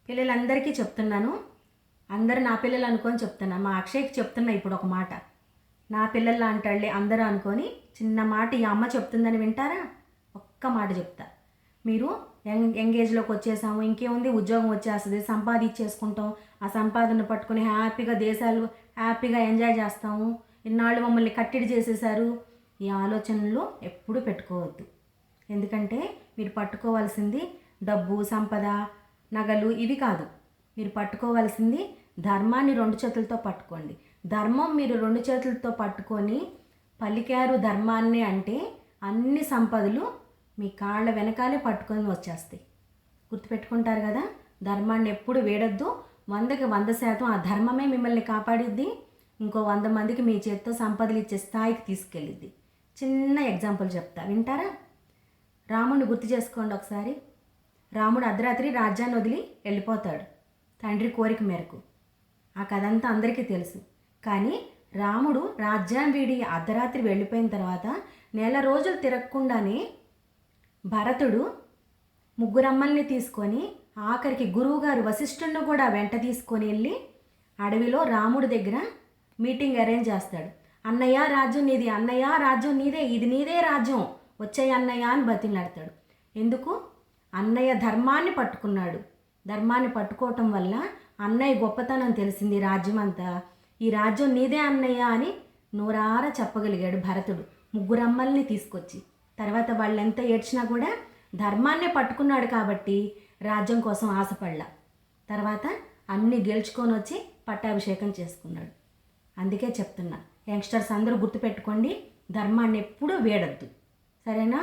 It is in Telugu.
పిల్లలందరికీ చెప్తున్నాను, అందరు నా పిల్లలు అనుకొని చెప్తున్నా. మా అక్షయ్కి చెప్తున్నా ఇప్పుడు ఒక మాట. నా పిల్లల్లా అంటాడులే అందరూ అనుకొని చిన్న మాట ఈ అమ్మ చెప్తుందని వింటారా? ఒక్క మాట చెప్తా. మీరు ఎంగేజ్లోకి వచ్చేసాము, ఇంకేముంది, ఉద్యోగం వచ్చేస్తుంది, సంపాదించేసుకుంటాం, ఆ సంపాదన పట్టుకుని హ్యాపీగా దేశాలు హ్యాపీగా ఎంజాయ్ చేస్తాము, ఇన్నాళ్ళు మమ్మల్ని కట్టడి చేసేసారు. ఈ ఆలోచనలు ఎప్పుడూ పెట్టుకోవద్దు. ఎందుకంటే మీరు పట్టుకోవాల్సింది డబ్బు, సంపద, నగలు ఇవి కాదు. మీరు పట్టుకోవాల్సింది ధర్మాన్ని 2 చేతులతో పట్టుకోండి. ధర్మం మీరు 2 చేతులతో పట్టుకొని పలికారు ధర్మాన్ని అంటే అన్ని సంపదలు మీ కాళ్ళ వెనకాలే పట్టుకొని వచ్చేస్తాయి. గుర్తుపెట్టుకుంటారు కదా? ధర్మాన్ని ఎప్పుడు వేడొద్దు. 100కి 100% ఆ ధర్మమే మిమ్మల్ని కాపాడిద్ది. ఇంకో 100 మందికి మీ చేతితో సంపదలు ఇచ్చే స్థాయికి తీసుకెళ్ళిద్ది. చిన్న ఎగ్జాంపుల్ చెప్తా, వింటారా? రాముడిని గుర్తు చేసుకోండి ఒకసారి. రాముడు అర్ధరాత్రి రాజ్యాన్ని వదిలి వెళ్ళిపోతాడు తండ్రి కోరిక మేరకు. ఆ కథ అంతా అందరికీ తెలుసు. కానీ రాముడు రాజ్యాన్ని వీడి అర్ధరాత్రి వెళ్ళిపోయిన తర్వాత నెల రోజులు తిరగకుండానే భరతుడు 3 అమ్మల్ని తీసుకొని ఆఖరికి గురువుగారు వశిష్ఠుడిని కూడా వెంట తీసుకొని వెళ్ళి అడవిలో రాముడి దగ్గర మీటింగ్ అరేంజ్ చేస్తాడు. అన్నయ్య రాజ్యం నీది, అన్నయ్య రాజ్యం నీదే, ఇది నీదే రాజ్యం, వచ్చాయి అన్నయ్య అని బతిలాడతాడు. ఎందుకు? అన్నయ్య ధర్మాన్ని పట్టుకున్నాడు. ధర్మాన్ని పట్టుకోవటం వల్ల అన్నయ్య గొప్పతనం తెలిసింది. రాజ్యం అంతా ఈ రాజ్యం నీదే అన్నయ్య అని నోరారా చెప్పగలిగాడు భరతుడు 3 అమ్మల్ని తీసుకొచ్చి. తర్వాత వాళ్ళు ఎంత ఏడ్చినా కూడా ధర్మాన్నే పట్టుకున్నాడు కాబట్టి రాజ్యం కోసం ఆశపడలా. తర్వాత అన్నీ గెలుచుకొని వచ్చి పట్టాభిషేకం చేసుకున్నాడు. అందుకే చెప్తున్నా, యంగ్స్టర్స్ అందరూ గుర్తుపెట్టుకోండి, ధర్మాన్ని ఎప్పుడూ వేడొద్దు. సరేనా?